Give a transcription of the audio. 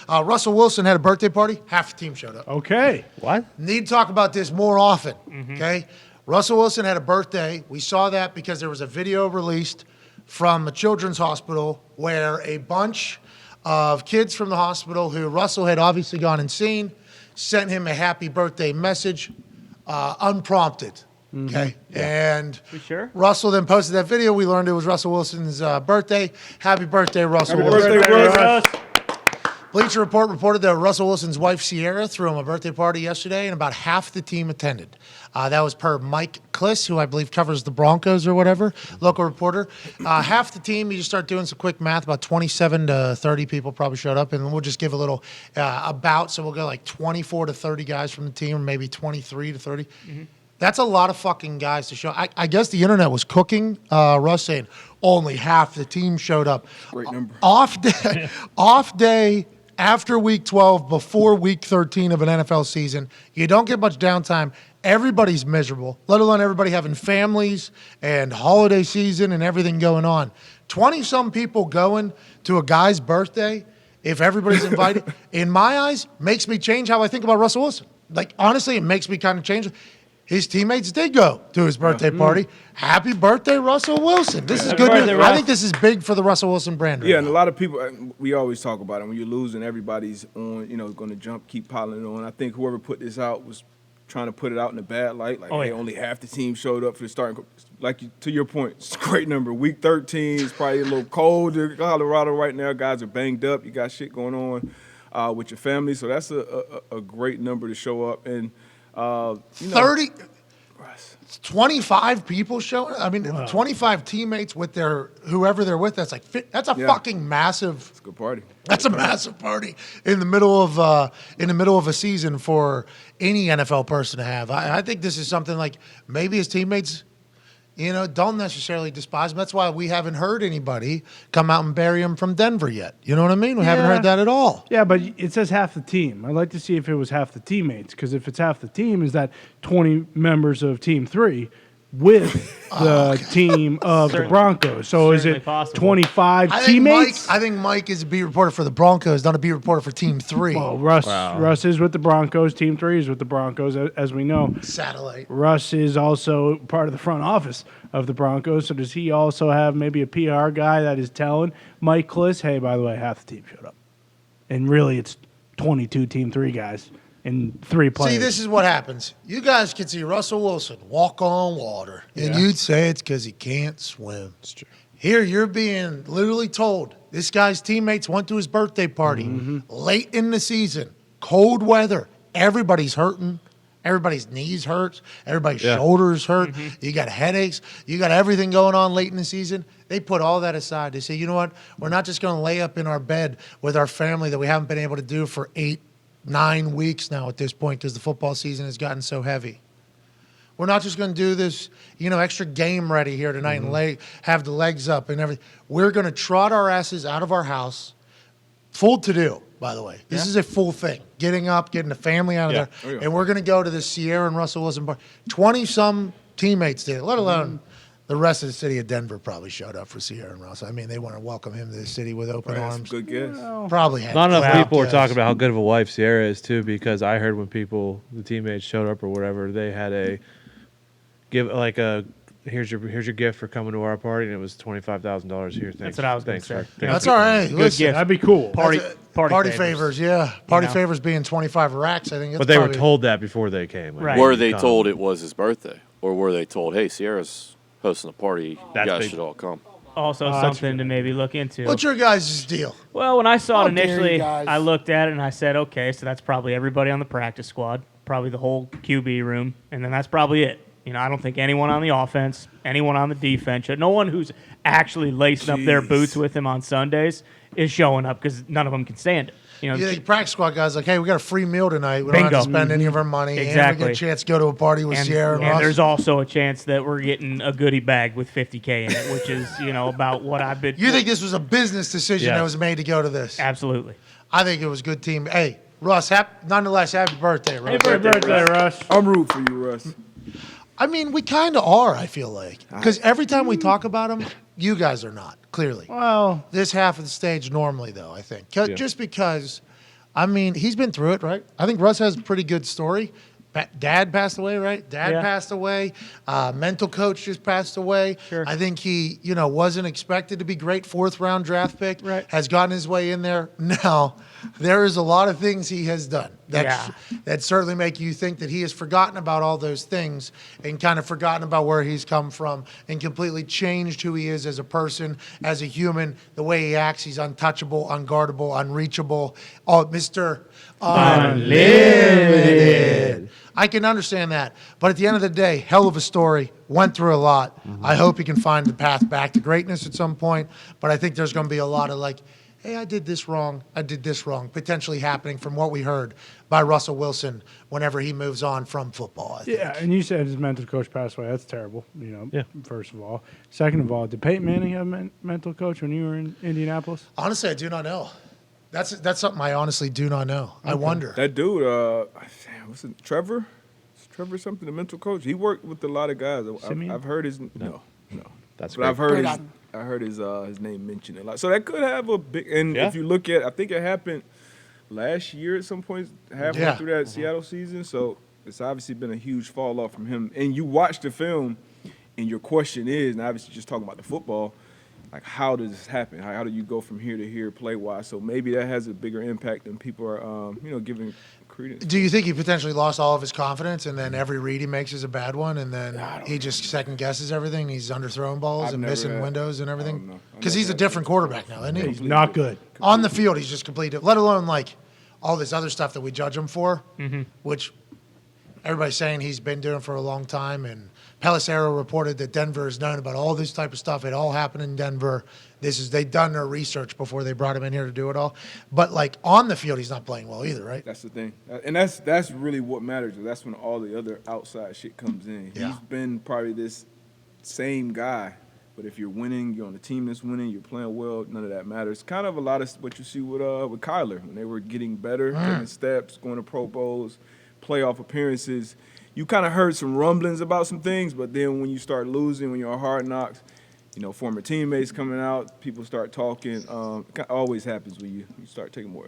Russell Wilson had a birthday party. Half the team showed up. Okay. What? Need to talk about this more often, okay? Russell Wilson had a birthday. We saw that because there was a video released from a children's hospital where a bunch of kids from the hospital who Russell had obviously gone and seen sent him a happy birthday message, unprompted, okay? And sure? Russell then posted that video. We learned it was Russell Wilson's birthday. Happy birthday, Russell Happy Wilson. birthday, Russ. Bleacher Report reported that Russell Wilson's wife, Sierra, threw him a birthday party yesterday, and about half the team attended. That was per Mike Kliss, who I believe covers the Broncos or whatever, local reporter. Half the team, you just start doing some quick math, about 27 to 30 people probably showed up, and we'll just give a little about, so we'll go like 24 to 30 guys from the team, or maybe 23 to 30. That's a lot of fucking guys to show. I guess the internet was cooking. Russ saying only half the team showed up. Great number. Off day after week 12, before week 13 of an NFL season. You don't get much downtime. Everybody's miserable, let alone everybody having families and holiday season and everything going on. 20-some people going to a guy's birthday, if everybody's invited, in my eyes, makes me change how I think about Russell Wilson. Like, honestly, it makes me kind of change. His teammates did go to his birthday party. Happy birthday, Russell Wilson. This is good news. I think this is big for the Russell Wilson brand. Yeah, and a lot of people, we always talk about it. When you're losing, everybody's on, going to jump, keep piling on. I think whoever put this out was trying to put it out in a bad light. Like, hey, only half the team showed up for the starting. Like, to your point, it's a great number. Week 13 is probably a little cold in Colorado right now. Guys are banged up. You got shit going on with your family. So that's a great number to show up. And 30, 25 people showing. I mean, 25 teammates with their whoever they're with. That's a fucking massive. It's a good party. That's a massive party in the middle of a season for any NFL person to have. I think this is something like maybe his teammates, don't necessarily despise him. That's why we haven't heard anybody come out and bury him from Denver yet. You know what I mean? We haven't heard that at all. Yeah, but it says half the team. I'd like to see if it was half the teammates, because if it's half the team, is that 20 members of Team 3 with the team of the Broncos? So is it possible. 25 teammates? I think Mike is a beat reporter for the Broncos, not a beat reporter for Team 3. Well, Russ is with the Broncos. Team 3 is with the Broncos, as we know. Satellite. Russ is also part of the front office of the Broncos. So does he also have maybe a PR guy that is telling Mike Kliss, hey, by the way, half the team showed up? And really it's 22 Team 3 guys and 3 players. See, this is what happens. You guys could see Russell Wilson walk on water, and you'd say it's because he can't swim. That's true. Here, you're being literally told this guy's teammates went to his birthday party late in the season, cold weather. Everybody's hurting. Everybody's knees hurt. Everybody's shoulders hurt. You got headaches. You got everything going on late in the season. They put all that aside. They say, you know what? We're not just going to lay up in our bed with our family that we haven't been able to do for 8-9 weeks now at this point because the football season has gotten so heavy. We're not just going to do this, extra game ready here tonight and have the legs up and everything. We're going to trot our asses out of our house. Full to do, by the way. This is a full thing. Getting up, getting the family out of there. And we're going to go to the Sierra and Russell Wilson bar. 20-some teammates did, let alone the rest of the city of Denver probably showed up for Sierra and Russell. I mean, they want to welcome him to the city with open arms. Good guess. Probably had not enough people were talking about how good of a wife Sierra is, too, because I heard when the teammates showed up or whatever, they had here's your gift for coming to our party, and it was $25,000 here. Thanks. That's what I was going to say. That's all right. Listen, that'd be cool. Party favors, yeah. Party favors being 25 racks, I think. That's but they were told that before they came. Like, Right. Were they told it was his birthday? Or were they told, hey, Sierra's hosting a party, you guys should all come? Also something to maybe look into. What's your guys' deal? Well, when I saw it How dare you initially, guys. I looked at it and I said, okay, so that's probably everybody on the practice squad, probably the whole QB room, and then that's probably it. I don't think anyone on the offense, anyone on the defense, no one who's actually lacing up their boots with him on Sundays is showing up because none of them can stand it. The practice squad guys like, hey, we got a free meal tonight. We don't have to spend any of our money. Exactly. And we get a chance to go to a party with Sierra and Russ. There's also a chance that we're getting a goodie bag with $50K in it, which is, about what I've been. You think this was a business decision that was made to go to this? Absolutely. I think it was a good team. Hey, Russ, nonetheless, happy birthday, Russ. Happy birthday, Russ. I'm rooting for you, Russ. I mean, we kind of are, I feel like. Because every time we talk about him, you guys are not, clearly. Well, This half of the stage normally, though, I think. Just because I mean, he's been through it, right? I think Russ has a pretty good story. Dad passed away, right? Dad passed away. Mental coach just passed away. Sure. I think he, wasn't expected to be great 4th-round draft pick. Right. Has gotten his way in there. Now, there is a lot of things he has done that certainly make you think that he has forgotten about all those things and kind of forgotten about where he's come from and completely changed who he is as a person, as a human, the way he acts. He's untouchable, unguardable, unreachable. Oh, Mr. Unlimited. I can understand that. But at the end of the day, hell of a story. Went through a lot. I hope he can find the path back to greatness at some point. But I think there's going to be a lot of hey, I did this wrong, potentially happening from what we heard by Russell Wilson whenever he moves on from football, I think. Yeah, and you said his mental coach passed away. That's terrible, first of all. Second of all, did Peyton Manning have a mental coach when you were in Indianapolis? Honestly, I do not know. That's something I honestly do not know. Okay. I wonder. That dude, what's it, Trevor? Is Trevor something, the mental coach? He worked with a lot of guys. I've heard his no. That's but great. I heard his name mentioned a lot. So that could have a big. And if you look at, I think it happened last year at some point, halfway through that Seattle season. So it's obviously been a huge fall off from him. And you watch the film, and your question is, and obviously just talking about the football, like how does this happen? How do you go from here to here play wise? So maybe that has a bigger impact than people are, giving credence. Do you think he potentially lost all of his confidence, and then every read he makes is a bad one, and then he just second guesses everything? He's underthrowing balls and missing windows and everything. Because he's a different quarterback now, isn't he? He's not good. On the field, he's just complete. Let alone all this other stuff that we judge him for, which everybody's saying he's been doing for a long time. And Pelissero reported that Denver has known about all this type of stuff. It all happened in Denver. They've done their research before they brought him in here to do it all. But on the field, he's not playing well either, right? That's the thing, and that's really what matters. That's when all the other outside shit comes in. Yeah. He's been probably this same guy, but if you're winning, you're on the team that's winning, you're playing well. None of that matters. Kind of a lot of what you see with Kyler when they were getting better, taking steps, going to Pro Bowls, playoff appearances. You kind of heard some rumblings about some things, but then when you start losing, when you're on Hard Knocks, former teammates coming out, people start talking. It always happens when you start taking more.